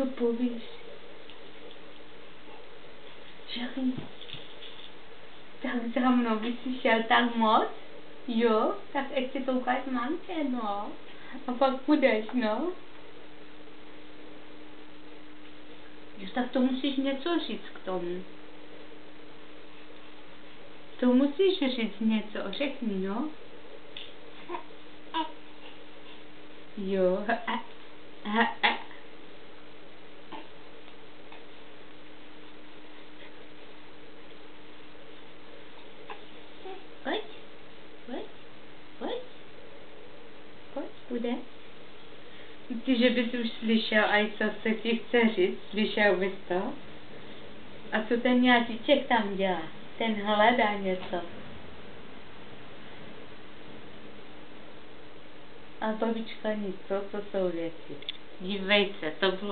to povíš? Želí. Tak za mnou by si šel tak moc? Jo? Tak ještě to ukáž mamče, no. A pak půjdeš, no. Jo, tak to musíš něco říct k tomu. To musíš říct něco, řekni, no. Jo. Pojď, pojď, pojď, pojď, bude. Ty, že bys už slyšel, a co se ti chce říct, slyšel bys to? A co ten jazyček tam dělá? Ten hledá něco. A babička nic, to jsou věci. Dívej se, to bylo